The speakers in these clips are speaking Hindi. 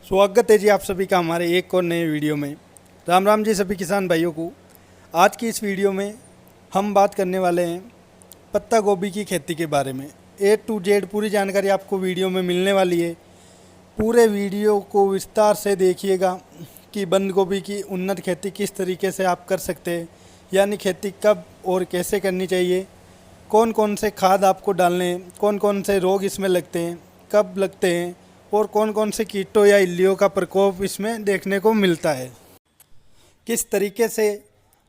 स्वागत है जी आप सभी का हमारे एक और नए वीडियो में। राम राम जी सभी किसान भाइयों को। आज की इस वीडियो में हम बात करने वाले हैं पत्ता गोभी की खेती के बारे में। A to Z पूरी जानकारी आपको वीडियो में मिलने वाली है। पूरे वीडियो को विस्तार से देखिएगा कि बंद गोभी की उन्नत खेती किस तरीके से आप कर सकते हैं, यानी खेती कब और कैसे करनी चाहिए, कौन कौन से खाद आपको डालने हैं, कौन कौन से रोग इसमें लगते हैं, कब लगते हैं और कौन कौन से कीटों या इल्लियों का प्रकोप इसमें देखने को मिलता है, किस तरीके से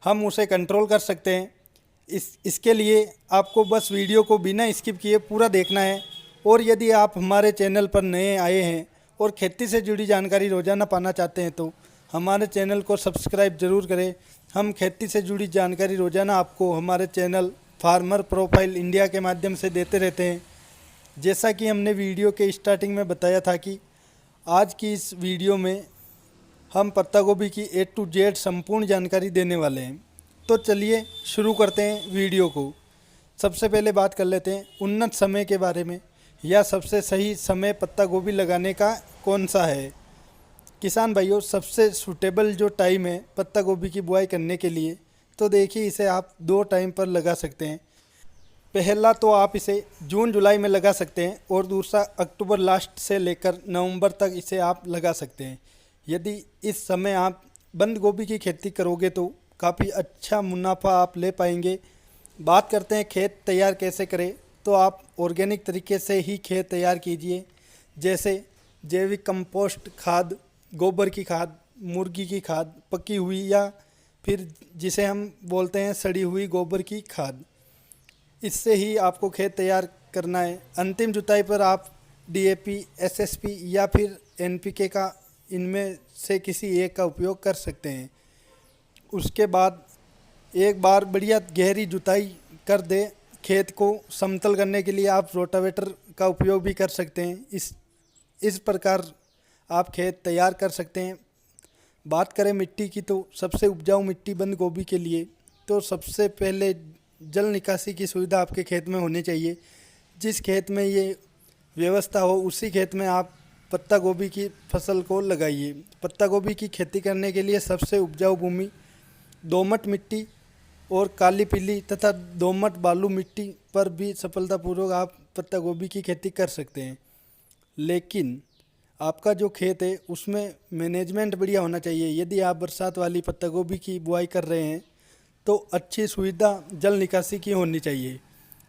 हम उसे कंट्रोल कर सकते हैं। इसके लिए आपको बस वीडियो को बिना स्किप किए पूरा देखना है। और यदि आप हमारे चैनल पर नए आए हैं और खेती से जुड़ी जानकारी रोज़ाना पाना चाहते हैं तो हमारे चैनल को सब्सक्राइब ज़रूर करें। हम खेती से जुड़ी जानकारी रोज़ाना आपको हमारे चैनल फार्मर प्रोफाइल इंडिया के माध्यम से देते रहते हैं। जैसा कि हमने वीडियो के स्टार्टिंग में बताया था कि आज की इस वीडियो में हम पत्ता गोभी की A to Z संपूर्ण जानकारी देने वाले हैं। तो चलिए शुरू करते हैं वीडियो को। सबसे पहले बात कर लेते हैं उन्नत समय के बारे में, या सबसे सही समय पत्ता गोभी लगाने का कौन सा है। किसान भाइयों, सबसे सूटेबल जो टाइम है पत्ता गोभी की बुआई करने के लिए, तो देखिए इसे आप दो टाइम पर लगा सकते हैं। पहला तो आप इसे जून जुलाई में लगा सकते हैं और दूसरा अक्टूबर लास्ट से लेकर नवंबर तक इसे आप लगा सकते हैं। यदि इस समय आप बंद गोभी की खेती करोगे तो काफ़ी अच्छा मुनाफा आप ले पाएंगे। बात करते हैं खेत तैयार कैसे करें, तो आप ऑर्गेनिक तरीके से ही खेत तैयार कीजिए। जैसे जैविक कंपोस्ट खाद, गोबर की खाद, मुर्गी की खाद पकी हुई, या फिर जिसे हम बोलते हैं सड़ी हुई गोबर की खाद, इससे ही आपको खेत तैयार करना है। अंतिम जुताई पर आप DAP, SSP या फिर NPK का इनमें से किसी एक का उपयोग कर सकते हैं। उसके बाद एक बार बढ़िया गहरी जुताई कर दे, खेत को समतल करने के लिए आप रोटावेटर का उपयोग भी कर सकते हैं। इस प्रकार आप खेत तैयार कर सकते हैं। बात करें मिट्टी की, तो सबसे उपजाऊ मिट्टी बंद गोभी के लिए तो सबसे पहले जल निकासी की सुविधा आपके खेत में होनी चाहिए। जिस खेत में ये व्यवस्था हो उसी खेत में आप पत्ता गोभी की फसल को लगाइए। पत्ता गोभी की खेती करने के लिए सबसे उपजाऊ भूमि दोमट मिट्टी और काली पीली तथा दोमट बालू मिट्टी पर भी सफलतापूर्वक आप पत्ता गोभी की खेती कर सकते हैं। लेकिन आपका जो खेत है उसमें मैनेजमेंट बढ़िया होना चाहिए। यदि आप बरसात वाली पत्ता गोभी की बुआई कर रहे हैं तो अच्छी सुविधा जल निकासी की होनी चाहिए।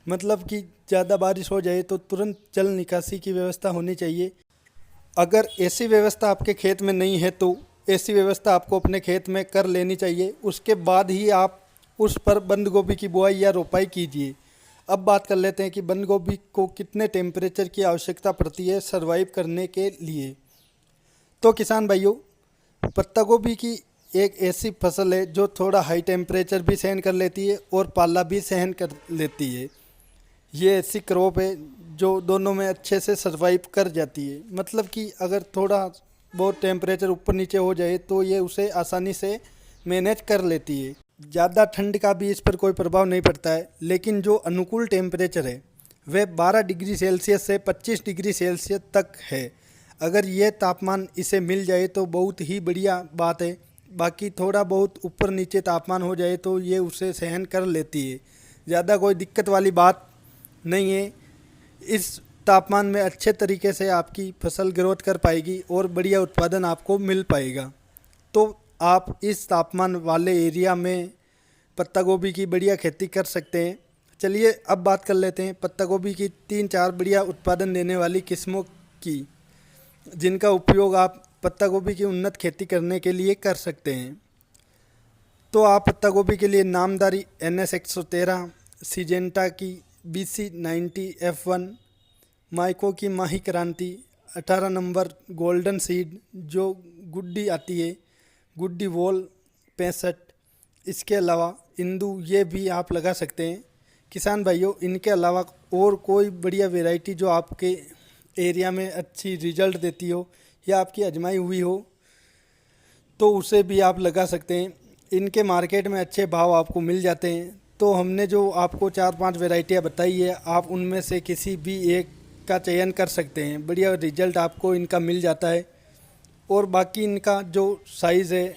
मतलब कि ज़्यादा बारिश हो जाए तो तुरंत जल निकासी की व्यवस्था होनी चाहिए। अगर ऐसी व्यवस्था आपके खेत में नहीं है तो ऐसी व्यवस्था आपको अपने खेत में कर लेनी चाहिए। उसके बाद ही आप उस पर बंद गोभी की बुआई या रोपाई कीजिए। अब बात कर लेते हैं कि बंद गोभी को कितने टेम्परेचर की आवश्यकता पड़ती है सर्वाइव करने के लिए। तो किसान भाइयों, पत्ता गोभी की एक ऐसी फसल है जो थोड़ा हाई टेम्परेचर भी सहन कर लेती है और पाला भी सहन कर लेती है। ये ऐसी क्रॉप है जो दोनों में अच्छे से सर्वाइव कर जाती है। मतलब कि अगर थोड़ा बहुत टेम्परेचर ऊपर नीचे हो जाए तो ये उसे आसानी से मैनेज कर लेती है। ज़्यादा ठंड का भी इस पर कोई प्रभाव नहीं पड़ता है। लेकिन जो अनुकूल टेम्परेचर है वह 12 डिग्री सेल्सियस से 25 डिग्री सेल्सियस तक है। अगर ये तापमान इसे मिल जाए तो बहुत ही बढ़िया बात है। बाकी थोड़ा बहुत ऊपर नीचे तापमान हो जाए तो ये उसे सहन कर लेती है। ज़्यादा कोई दिक्कत वाली बात नहीं है। इस तापमान में अच्छे तरीके से आपकी फसल ग्रोथ कर पाएगी और बढ़िया उत्पादन आपको मिल पाएगा। तो आप इस तापमान वाले एरिया में पत्ता गोभी की बढ़िया खेती कर सकते हैं। चलिए अब बात कर लेते हैं पत्ता गोभी की 3-4 बढ़िया उत्पादन देने वाली किस्मों की, जिनका उपयोग आप पत्ता गोभी की उन्नत खेती करने के लिए कर सकते हैं। तो आप पत्ता गोभी के लिए नामदारी NS 113, सिजेंटा की BC90 F1, माइको की माही क्रांति 18 नंबर, गोल्डन सीड जो गुड्डी आती है, गुड्डी वॉल 65, इसके अलावा इंदू, ये भी आप लगा सकते हैं। किसान भाइयों, इनके अलावा और कोई बढ़िया वैरायटी जो आपके एरिया में अच्छी रिजल्ट देती हो या आपकी आजमाई हुई हो तो उसे भी आप लगा सकते हैं। इनके मार्केट में अच्छे भाव आपको मिल जाते हैं। तो हमने जो आपको 4-5 वैरायटियाँ बताई है, आप उनमें से किसी भी एक का चयन कर सकते हैं। बढ़िया रिजल्ट आपको इनका मिल जाता है। और बाकी इनका जो साइज़ है,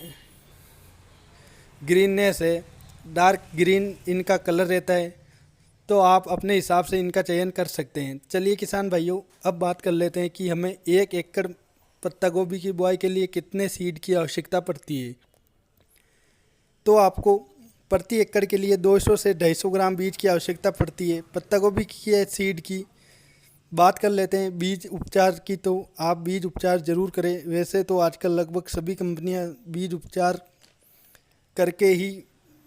ग्रीननेस है, डार्क ग्रीन इनका कलर रहता है, तो आप अपने हिसाब से इनका चयन कर सकते हैं। चलिए किसान भाइयों, अब बात कर लेते हैं कि हमें 1 एकड़ पत्ता गोभी की बुआई के लिए कितने सीड की आवश्यकता पड़ती है। तो आपको प्रति एकड़ के लिए 200 से 250 ग्राम बीज की आवश्यकता पड़ती है। पत्ता गोभी की सीड की बात कर लेते हैं बीज उपचार की, तो आप बीज उपचार ज़रूर करें। वैसे तो आजकल लगभग सभी कंपनियां बीज उपचार करके ही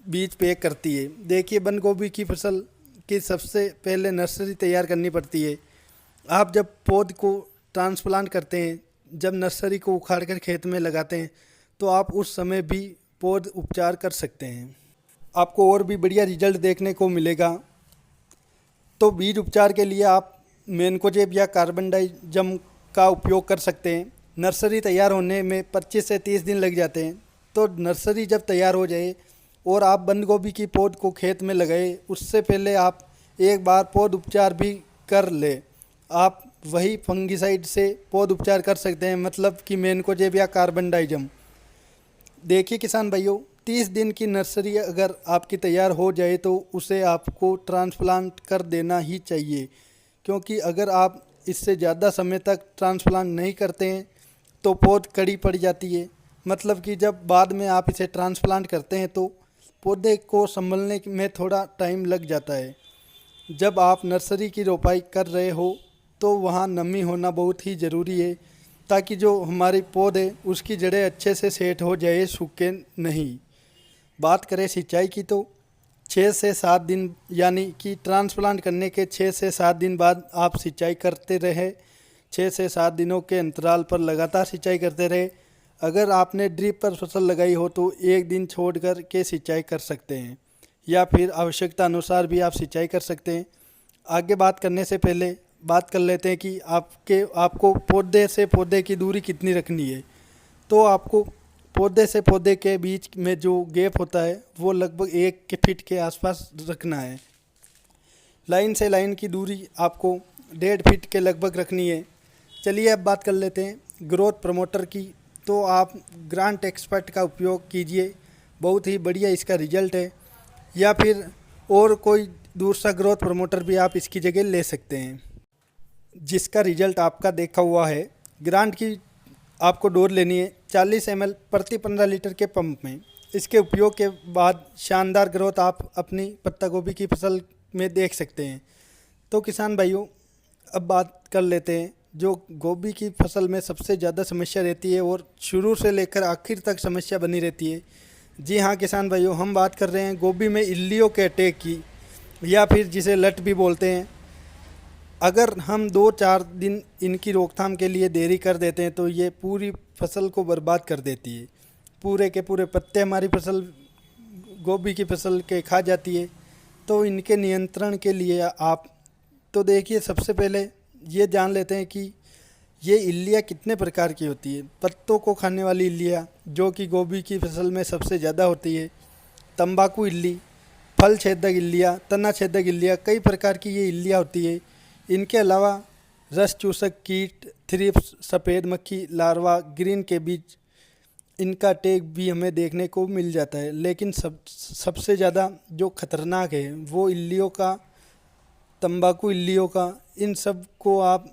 बीज पैक करती है। देखिए, बंद गोभी की फसल की सबसे पहले नर्सरी तैयार करनी पड़ती है। आप जब पौध को ट्रांसप्लांट करते हैं, जब नर्सरी को उखाड़ कर खेत में लगाते हैं, तो आप उस समय भी पौध उपचार कर सकते हैं। आपको और भी बढ़िया रिजल्ट देखने को मिलेगा। तो बीज उपचार के लिए आप मैनकोजेब या कार्बनडाइजम का उपयोग कर सकते हैं। नर्सरी तैयार होने में 25 से 30 दिन लग जाते हैं। तो नर्सरी जब तैयार हो जाए और आप बंद गोभी की पौध को खेत में लगाए, उससे पहले आप एक बार पौध उपचार भी कर ले। आप वही फंगिसाइड से पौध उपचार कर सकते हैं, मतलब कि मैनकोजेब या कार्बनडाइजम। देखिए किसान भाइयों, 30 दिन की नर्सरी अगर आपकी तैयार हो जाए तो उसे आपको ट्रांसप्लांट कर देना ही चाहिए, क्योंकि अगर आप इससे ज़्यादा समय तक ट्रांसप्लांट नहीं करते हैं तो पौध कड़ी पड़ जाती है। मतलब कि जब बाद में आप इसे ट्रांसप्लांट करते हैं तो पौधे को संभलने में थोड़ा टाइम लग जाता है। जब आप नर्सरी की रोपाई कर रहे हो तो वहाँ नमी होना बहुत ही ज़रूरी है, ताकि जो हमारी पौधे उसकी जड़ें अच्छे से सेट हो जाए, सूखे नहीं। बात करें सिंचाई की, तो 6 से 7 दिन यानी कि ट्रांसप्लांट करने के 6 से 7 दिन बाद आप सिंचाई करते रहे। 6 से 7 दिनों के अंतराल पर लगातार सिंचाई करते रहे। अगर आपने ड्रिप पर फसल लगाई हो तो 1 दिन छोड़ कर के सिंचाई कर सकते हैं, या फिर आवश्यकता अनुसार भी आप सिंचाई कर सकते हैं। आगे बात करने से पहले बात कर लेते हैं कि आपको पौधे से पौधे की दूरी कितनी रखनी है। तो आपको पौधे से पौधे के बीच में जो गैप होता है वो लगभग 1 फीट के आसपास रखना है। लाइन से लाइन की दूरी आपको 1.5 फीट के लगभग रखनी है। चलिए अब बात कर लेते हैं ग्रोथ प्रमोटर की। तो आप ग्रांट एक्सपर्ट का उपयोग कीजिए, बहुत ही बढ़िया इसका रिजल्ट है। या फिर और कोई दूसरा ग्रोथ प्रमोटर भी आप इसकी जगह ले सकते हैं, जिसका रिजल्ट आपका देखा हुआ है। ग्रांट की आपको डोज लेनी है 40 ml प्रति 15 लीटर के पंप में। इसके उपयोग के बाद शानदार ग्रोथ आप अपनी पत्ता गोभी की फसल में देख सकते हैं। तो किसान भाइयों, अब बात कर लेते हैं जो गोभी की फसल में सबसे ज़्यादा समस्या रहती है और शुरू से लेकर आखिर तक समस्या बनी रहती है। जी हाँ किसान भाइयों, हम बात कर रहे हैं गोभी में इल्लियों के अटैक की, या फिर जिसे लट भी बोलते हैं। अगर हम 2-4 दिन इनकी रोकथाम के लिए देरी कर देते हैं तो ये पूरी फसल को बर्बाद कर देती है। पूरे के पूरे पत्ते हमारी फसल, गोभी की फसल के खा जाती है। तो इनके नियंत्रण के लिए आप तो देखिए, सबसे पहले ये जान लेते हैं कि ये इल्लियाँ कितने प्रकार की होती है। पत्तों को खाने वाली इल्लियाँ, जो कि गोभी की फसल में सबसे ज़्यादा होती है। तंबाकू इल्ली, फल छेदक इल्लियाँ, तना छेदक इल्लियाँ, कई प्रकार की ये इल्लियाँ होती है। इनके अलावा रस चूसक कीट, थ्रिप्स, सफ़ेद मक्खी लार्वा, ग्रीन केबीज, इनका अटैक भी हमें देखने को मिल जाता है। लेकिन सबसे ज़्यादा जो खतरनाक है वो इल्लियों का, तंबाकू इल्लियों का, इन सब को आप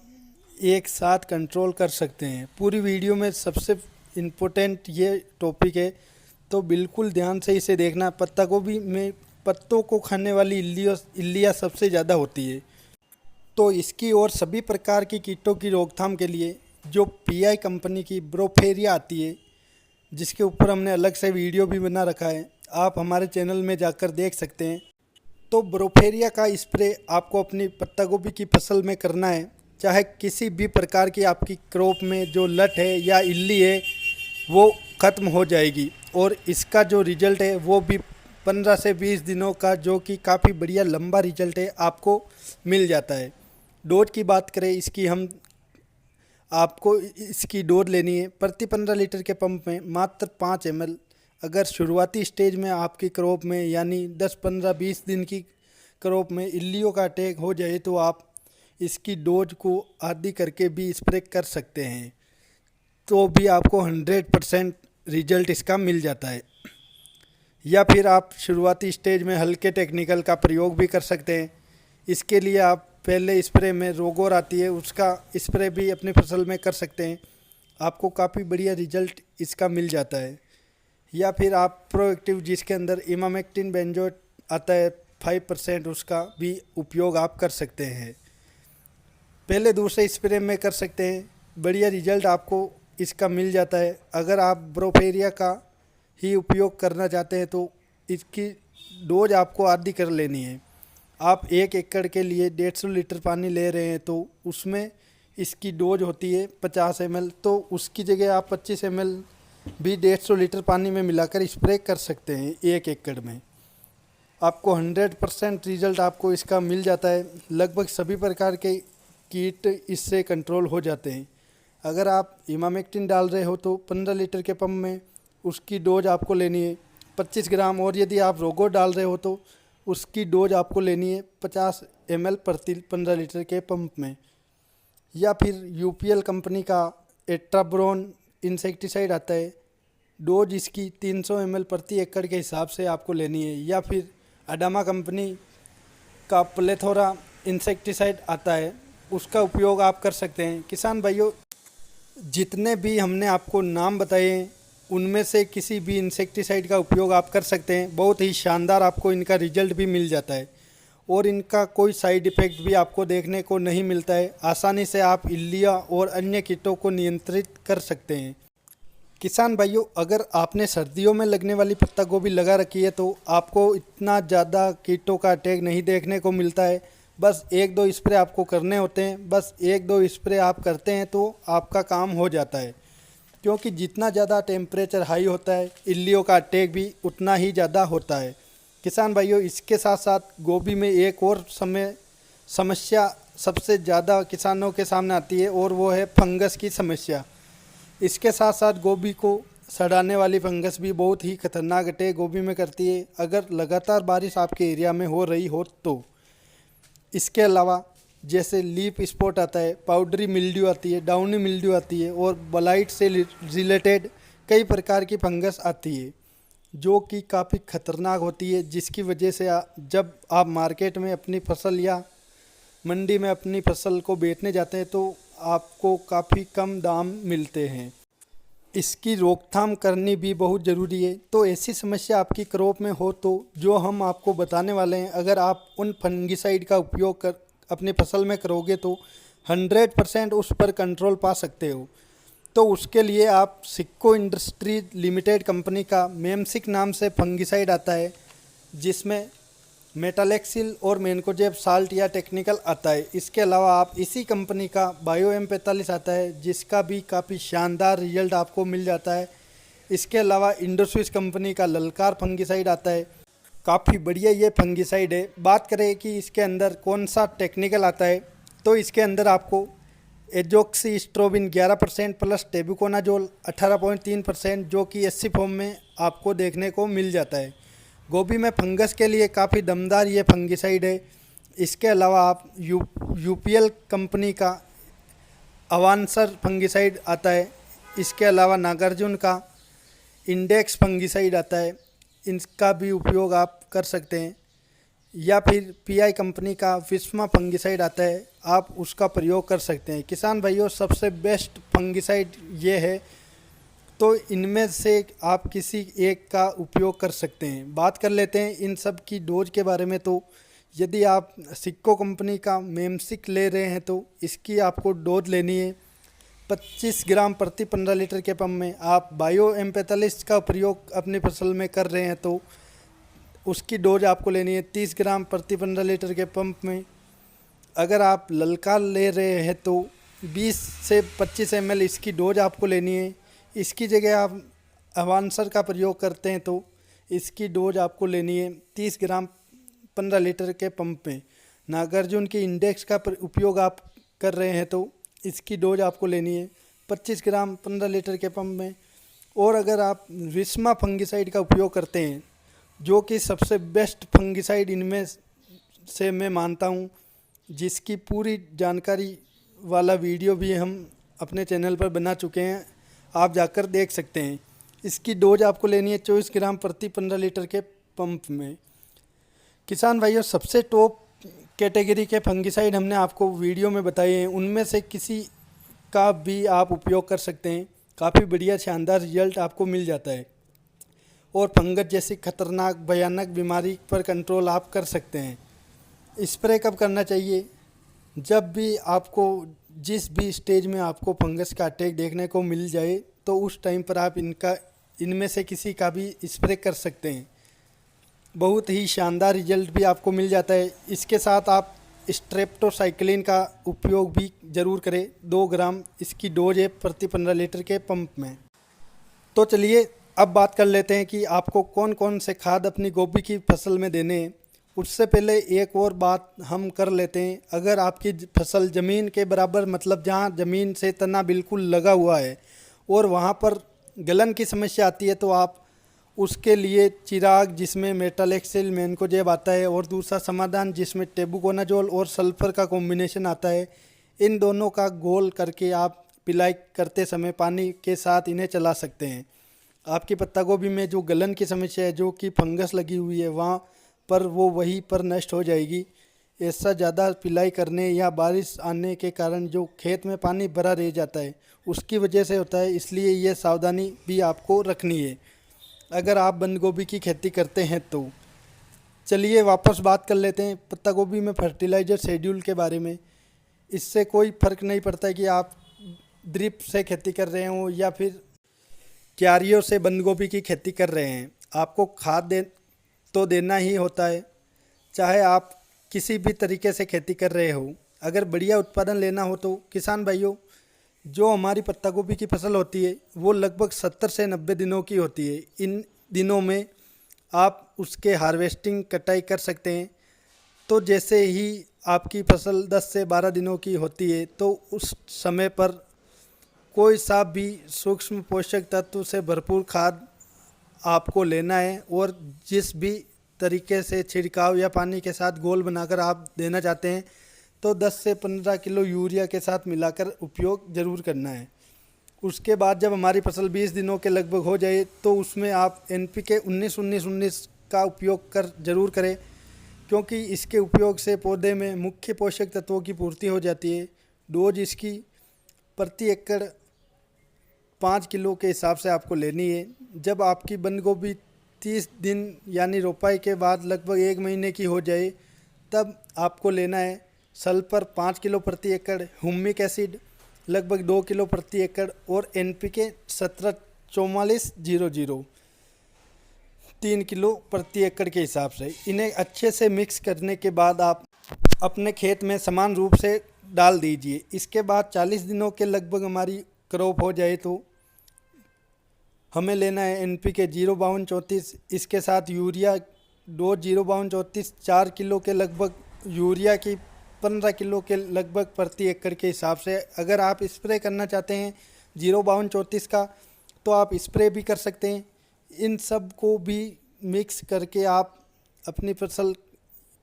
एक साथ कंट्रोल कर सकते हैं। पूरी वीडियो में सबसे इम्पोर्टेंट ये टॉपिक है, तो बिल्कुल ध्यान से इसे देखना। पत्ता गोभी में पत्तों को खाने वाली इल्लियाँ सबसे ज़्यादा होती है। तो इसकी और सभी प्रकार की कीटों की रोकथाम के लिए जो पीआई कंपनी की ब्रोफेरिया आती है, जिसके ऊपर हमने अलग से वीडियो भी बना रखा है, आप हमारे चैनल में जाकर देख सकते हैं। तो ब्रोफेरिया का स्प्रे आपको अपनी पत्ता गोभी की फसल में करना है। चाहे किसी भी प्रकार की आपकी क्रॉप में जो लट है या इल्ली है वो ख़त्म हो जाएगी, और इसका जो रिज़ल्ट है वो भी 15 से 20 दिनों का, जो कि काफ़ी बढ़िया लंबा रिज़ल्ट है, आपको मिल जाता है। डोज की बात करें इसकी, आपको इसकी डोज लेनी है प्रति 15 लीटर के पंप में मात्र 5 ml। अगर शुरुआती स्टेज में आपकी क्रॉप में यानी 10, 15, 20 दिन की क्रॉप में इल्लियों का अटैक हो जाए तो आप इसकी डोज को आधी करके भी स्प्रे कर सकते हैं। तो भी आपको 100% रिजल्ट इसका मिल जाता है। या फिर आप शुरुआती स्टेज में हल्के टेक्निकल का प्रयोग भी कर सकते हैं। इसके लिए आप पहले स्प्रे में रोगोर आती है, उसका स्प्रे भी अपनी फसल में कर सकते हैं। आपको काफ़ी बढ़िया रिजल्ट इसका मिल जाता है। या फिर आप प्रोएक्टिव, जिसके अंदर इमामेक्टिन बेंजोएट आता है 5%, उसका भी उपयोग आप कर सकते हैं। पहले दूसरे स्प्रे में कर सकते हैं, बढ़िया रिजल्ट आपको इसका मिल जाता है। अगर आप ब्रोफेरिया का ही उपयोग करना चाहते हैं तो इसकी डोज आपको आधी कर लेनी है। आप 1 एकड़ के लिए 150 लीटर पानी ले रहे हैं तो उसमें इसकी डोज होती है 50 ml, तो उसकी जगह आप 25 ml भी 150 लीटर पानी में मिलाकर स्प्रे कर सकते हैं 1 एकड़ में। आपको 100% रिजल्ट आपको इसका मिल जाता है। लगभग सभी प्रकार के कीट इससे कंट्रोल हो जाते हैं। अगर आप इमामेक्टिन डाल रहे हो तो 15 लीटर के पंप में उसकी डोज आपको लेनी है 25 ग्राम, और यदि आप रोगो डाल रहे हो तो उसकी डोज आपको लेनी है 50 ml प्रति 15 लीटर के पंप में। या फिर यूपीएल कंपनी का एट्राब्रोन इंसेक्टिसाइड आता है, डोज इसकी 300 ml प्रति एकड़ के हिसाब से आपको लेनी है। या फिर अडामा कंपनी का प्लेथोरा इंसेक्टिसाइड आता है, उसका उपयोग आप कर सकते हैं। किसान भाइयों, जितने भी हमने आपको नाम बताए हैं उनमें से किसी भी इंसेक्टिसाइड का उपयोग आप कर सकते हैं। बहुत ही शानदार आपको इनका रिजल्ट भी मिल जाता है और इनका कोई साइड इफ़ेक्ट भी आपको देखने को नहीं मिलता है। आसानी से आप इल्लिया और अन्य कीटों को नियंत्रित कर सकते हैं। किसान भाइयों, अगर आपने सर्दियों में लगने वाली पत्ता गोभी लगा रखी है तो आपको इतना ज़्यादा कीटों का अटैक नहीं देखने को मिलता है। बस 1-2 स्प्रे आपको करने होते हैं। बस 1-2 स्प्रे आप करते हैं तो आपका काम हो जाता है, क्योंकि जितना ज़्यादा टेम्परेचर हाई होता है इल्लियों का अटैक भी उतना ही ज़्यादा होता है। किसान भाइयों, इसके साथ साथ गोभी में एक और समस्या सबसे ज़्यादा किसानों के सामने आती है और वो है फंगस की समस्या। इसके साथ साथ गोभी को सड़ाने वाली फंगस भी बहुत ही खतरनाक अटैक गोभी में करती है, अगर लगातार बारिश आपके एरिया में हो रही हो तो। इसके अलावा जैसे लीफ स्पॉट आता है, पाउडरी मिल्ड्यू आती है, डाउनी मिल्ड्यू आती है और ब्लाइट से रिलेटेड कई प्रकार की फंगस आती है जो कि काफ़ी खतरनाक होती है, जिसकी वजह से जब आप मार्केट में अपनी फसल या मंडी में अपनी फसल को बेचने जाते हैं तो आपको काफ़ी कम दाम मिलते हैं। इसकी रोकथाम करनी भी बहुत ज़रूरी है। तो ऐसी समस्या आपकी क्रॉप में हो तो जो हम आपको बताने वाले हैं, अगर आप उन फंगिसाइड का उपयोग कर अपनी फसल में करोगे तो 100% उस पर कंट्रोल पा सकते हो। तो उसके लिए आप सिक्को इंडस्ट्रीज लिमिटेड कंपनी का मेमसिक नाम से फंगिसाइड आता है, जिसमें मेटालेक्सिल और मेनकोजेब साल्ट या टेक्निकल आता है। इसके अलावा आप इसी कंपनी का बायो M45 आता है, जिसका भी काफ़ी शानदार रिजल्ट आपको मिल जाता है। इसके अलावा इंडोस्विस कंपनी का ललकार फंगिसाइड आता है, काफ़ी बढ़िया ये फंगिसाइड है। बात करें कि इसके अंदर कौन सा टेक्निकल आता है, तो इसके अंदर आपको एजोक्सीस्ट्रोबिन 11% प्लस टेबुकोनाजोल 18.3%, जो कि 80 फॉर्म में आपको देखने को मिल जाता है। गोभी में फंगस के लिए काफ़ी दमदार ये फंगिसाइड है। इसके अलावा आप यूपीएल कंपनी का अवांसर फंगिसाइड आता है। इसके अलावा नागार्जुन का इंडेक्स फंगिसाइड आता है, इनका भी उपयोग आप कर सकते हैं। या फिर पीआई कंपनी का विस्मा फंगिसाइड आता है, आप उसका प्रयोग कर सकते हैं। किसान भाइयों, सबसे बेस्ट फंगिसाइड ये है, तो इनमें से आप किसी एक का उपयोग कर सकते हैं। बात कर लेते हैं इन सब की डोज के बारे में। तो यदि आप सिक्को कंपनी का मेमसिक ले रहे हैं तो इसकी आपको डोज लेनी है 25 ग्राम प्रति 15 लीटर के पंप में। आप बायो M45 का प्रयोग अपनी फसल में कर रहे हैं तो उसकी डोज आपको लेनी है 30 ग्राम प्रति 15 लीटर के पंप में। अगर आप ललकार ले रहे हैं तो 20 से 25 ml इसकी डोज आपको लेनी है। इसकी जगह आप अवांसर का प्रयोग करते हैं तो इसकी डोज आपको लेनी है 30 ग्राम 15 लीटर के पंप में। नागार्जुन की इंडेक्स का उपयोग आप कर रहे हैं तो इसकी डोज आपको लेनी है 25 ग्राम 15 लीटर के पंप में। और अगर आप विस्मा फंगिसाइड का उपयोग करते हैं, जो कि सबसे बेस्ट फंगिसाइड इनमें से मैं मानता हूं, जिसकी पूरी जानकारी वाला वीडियो भी हम अपने चैनल पर बना चुके हैं, आप जाकर देख सकते हैं। इसकी डोज आपको लेनी है 24 ग्राम प्रति 15 लीटर के पंप में। किसान भाइयों, सबसे टॉप कैटेगरी के फंगिसाइड हमने आपको वीडियो में बताए हैं, उनमें से किसी का भी आप उपयोग कर सकते हैं। काफ़ी बढ़िया शानदार रिजल्ट आपको मिल जाता है और फंगस जैसी खतरनाक भयानक बीमारी पर कंट्रोल आप कर सकते हैं। स्प्रे कब करना चाहिए? जब भी आपको जिस भी स्टेज में आपको फंगस का अटैक देखने को मिल जाए तो उस टाइम पर आप इनमें से किसी का भी स्प्रे कर सकते हैं। बहुत ही शानदार रिजल्ट भी आपको मिल जाता है। इसके साथ आप स्ट्रेप्टोसाइक्लिन का उपयोग भी ज़रूर करें। 2 ग्राम इसकी डोज है प्रति 15 लीटर के पंप में। तो चलिए अब बात कर लेते हैं कि आपको कौन कौन से खाद अपनी गोभी की फसल में देने हैं। उससे पहले एक और बात हम कर लेते हैं। अगर आपकी फसल ज़मीन के बराबर, मतलब जहाँ ज़मीन से तना बिल्कुल लगा हुआ है और वहाँ पर गलन की समस्या आती है, तो आप उसके लिए चिराग जिसमें मेटालेक्सिल मैनकोजेब आता है और दूसरा समाधान जिसमें टेबुकोनाजोल और सल्फर का कॉम्बिनेशन आता है, इन दोनों का घोल करके आप पिलाई करते समय पानी के साथ इन्हें चला सकते हैं। आपकी पत्ता गोभी में जो गलन की समस्या है, जो कि फंगस लगी हुई है, वहाँ पर वो वहीं पर नष्ट हो जाएगी। ऐसा ज़्यादा पिलाई करने या बारिश आने के कारण जो खेत में पानी भरा रह जाता है उसकी वजह से होता है, इसलिए ये सावधानी भी आपको रखनी है अगर आप बंद गोभी की खेती करते हैं तो। चलिए वापस बात कर लेते हैं पत्ता गोभी में फर्टिलाइज़र शेड्यूल के बारे में। इससे कोई फ़र्क नहीं पड़ता है कि आप ड्रिप से खेती कर रहे हो या फिर क्यारियों से बंद गोभी की खेती कर रहे हैं, आपको खाद तो देना ही होता है, चाहे आप किसी भी तरीके से खेती कर रहे हो। अगर बढ़िया उत्पादन लेना हो तो किसान भाइयों, जो हमारी पत्ता गोभी की फसल होती है वो लगभग 70 से 90 दिनों की होती है। इन दिनों में आप उसके हार्वेस्टिंग कटाई कर सकते हैं। तो जैसे ही आपकी फसल 10 से 12 दिनों की होती है तो उस समय पर कोई सा भी सूक्ष्म पोषक तत्व से भरपूर खाद आपको लेना है और जिस भी तरीके से छिड़काव या पानी के साथ घोल बनाकर आप देना चाहते हैं तो 10 से 15 किलो यूरिया के साथ मिलाकर उपयोग ज़रूर करना है। उसके बाद जब हमारी फसल 20 दिनों के लगभग हो जाए तो उसमें आप NPK 19-19-19 का उपयोग कर ज़रूर करें, क्योंकि इसके उपयोग से पौधे में मुख्य पोषक तत्वों की पूर्ति हो जाती है। डोज इसकी प्रति एकड़ 5 किलो के हिसाब से आपको लेनी है। जब आपकी बंद गोभी 30 दिन यानी रोपाई के बाद लगभग 1 महीने की हो जाए तब आपको लेना है सल्फर 5 किलो प्रति एकड़, ह्यूमिक एसिड लगभग 2 किलो प्रति एकड़ और NPK 174400 3 किलो प्रति एकड़ के हिसाब से। इन्हें अच्छे से मिक्स करने के बाद आप अपने खेत में समान रूप से डाल दीजिए। इसके बाद 40 दिनों के लगभग हमारी क्रॉप हो जाए तो हमें लेना है NPK 05234, इसके साथ यूरिया डोज 05234 4 किलो के लगभग, यूरिया की 15 किलो के लगभग प्रति एकड़ के हिसाब से। अगर आप स्प्रे करना चाहते हैं 05234 का तो आप स्प्रे भी कर सकते हैं। इन सब को भी मिक्स करके आप अपनी फसल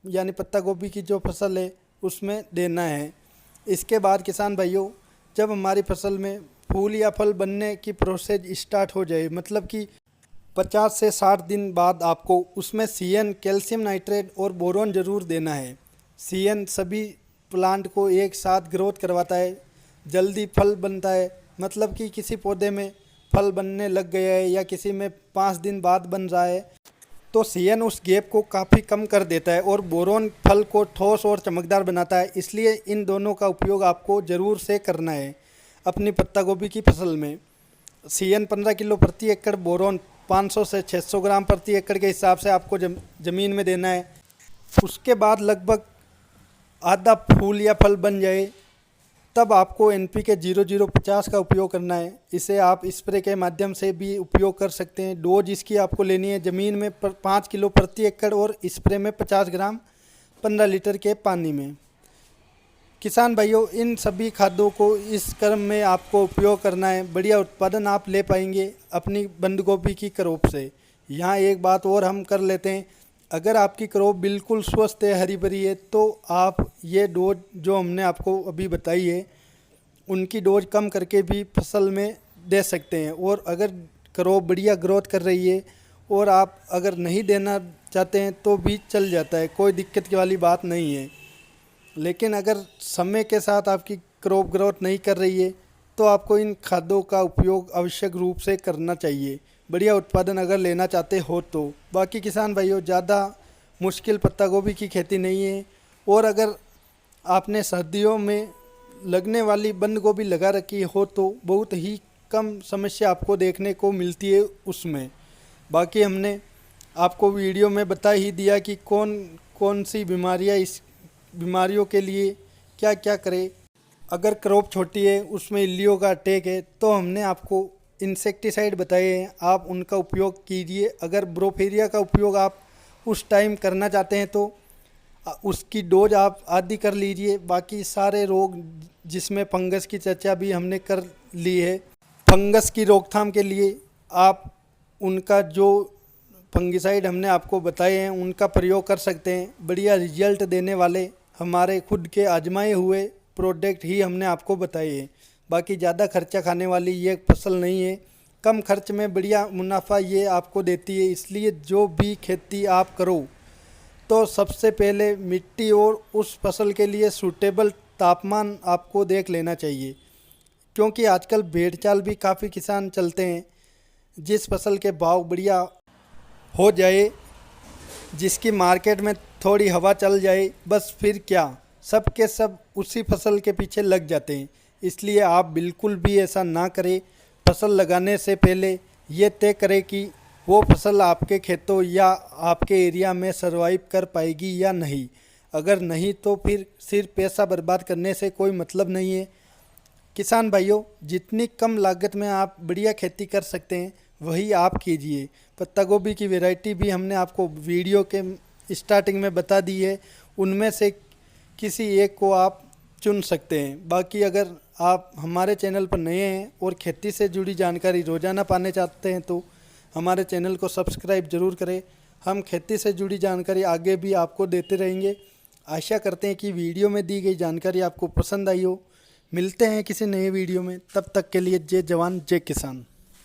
यानी पत्ता गोभी की जो फसल है उसमें देना है। इसके बाद किसान भाइयों, जब हमारी फसल में फूल या फल बनने की प्रोसेस स्टार्ट हो जाए, मतलब कि 50 से 60 दिन बाद आपको उसमें CN कैल्शियम नाइट्रेट और बोरोन ज़रूर देना है। CN सभी प्लांट को एक साथ ग्रोथ करवाता है, जल्दी फल बनता है। मतलब कि किसी पौधे में फल बनने लग गया है या किसी में 5 दिन बाद बन रहा है तो CN उस गैप को काफ़ी कम कर देता है और बोरोन फल को ठोस और चमकदार बनाता है। इसलिए इन दोनों का उपयोग आपको ज़रूर से करना है अपनी पत्ता गोभी की फसल में। CN 15 किलो प्रति एकड़, बोरोन 500 से 600 ग्राम प्रति एकड़ के हिसाब से आपको ज़मीन में देना है। उसके बाद लगभग आधा फूल या फल बन जाए तब आपको NPK 0050 का उपयोग करना है। इसे आप स्प्रे के माध्यम से भी उपयोग कर सकते हैं। डोज इसकी आपको लेनी है ज़मीन में 5 किलो प्रति एकड़ और स्प्रे में 50 ग्राम 15 लीटर के पानी में। किसान भाइयों, इन सभी खादों को इस क्रम में आपको उपयोग करना है। बढ़िया उत्पादन आप ले पाएंगे अपनी बंद गोभी की क्रॉप से। यहाँ एक बात और हम कर लेते हैं, अगर आपकी क्रॉप बिल्कुल स्वस्थ है, हरी भरी है, तो आप ये डोज जो हमने आपको अभी बताई है उनकी डोज कम करके भी फसल में दे सकते हैं। और अगर क्रॉप बढ़िया ग्रोथ कर रही है और आप अगर नहीं देना चाहते हैं तो भी चल जाता है, कोई दिक्कत की वाली बात नहीं है। लेकिन अगर समय के साथ आपकी क्रॉप ग्रोथ नहीं कर रही है तो आपको इन खादों का उपयोग आवश्यक रूप से करना चाहिए, बढ़िया उत्पादन अगर लेना चाहते हो तो। बाकी किसान भाइयों, ज़्यादा मुश्किल पत्ता गोभी की खेती नहीं है। और अगर आपने सर्दियों में लगने वाली बंद गोभी लगा रखी हो तो बहुत ही कम समस्या आपको देखने को मिलती है उसमें। बाकी हमने आपको वीडियो में बता ही दिया कि कौन कौन सी बीमारियां, इस बीमारियों के लिए क्या क्या करें। अगर क्रॉप छोटी है, उसमें इल्लियों का अटैक है, तो हमने आपको इंसेक्टिसाइड बताए हैं, आप उनका उपयोग कीजिए। अगर ब्रोफेरिया का उपयोग आप उस टाइम करना चाहते हैं तो उसकी डोज आप आधी कर लीजिए। बाकी सारे रोग जिसमें फंगस की चर्चा भी हमने कर ली है, फंगस की रोकथाम के लिए आप उनका जो फंगिसाइड हमने आपको बताए हैं उनका प्रयोग कर सकते हैं। बढ़िया रिजल्ट देने वाले हमारे खुद के आजमाए हुए प्रोडक्ट ही हमने आपको बताए हैं। बाकी ज़्यादा खर्चा खाने वाली ये फसल नहीं है, कम खर्च में बढ़िया मुनाफा ये आपको देती है। इसलिए जो भी खेती आप करो तो सबसे पहले मिट्टी और उस फसल के लिए सूटेबल तापमान आपको देख लेना चाहिए, क्योंकि आजकल भेड़ चाल भी काफ़ी किसान चलते हैं। जिस फसल के भाव बढ़िया हो जाए, जिसकी मार्केट में थोड़ी हवा चल जाए, बस फिर क्या सब के सब उसी फसल के पीछे लग जाते हैं। इसलिए आप बिल्कुल भी ऐसा ना करें। फसल लगाने से पहले ये तय करें कि वो फसल आपके खेतों या आपके एरिया में सर्वाइव कर पाएगी या नहीं। अगर नहीं तो फिर सिर्फ पैसा बर्बाद करने से कोई मतलब नहीं है। किसान भाइयों, जितनी कम लागत में आप बढ़िया खेती कर सकते हैं वही आप कीजिए। पत्ता गोभी की वैरायटी भी हमने आपको वीडियो के स्टार्टिंग में बता दी है, उनमें से किसी एक को आप चुन सकते हैं। बाकी अगर आप हमारे चैनल पर नए हैं और खेती से जुड़ी जानकारी रोज़ाना पाने चाहते हैं तो हमारे चैनल को सब्सक्राइब ज़रूर करें। हम खेती से जुड़ी जानकारी आगे भी आपको देते रहेंगे। आशा करते हैं कि वीडियो में दी गई जानकारी आपको पसंद आई हो। मिलते हैं किसी नए वीडियो में, तब तक के लिए जय जवान जय किसान।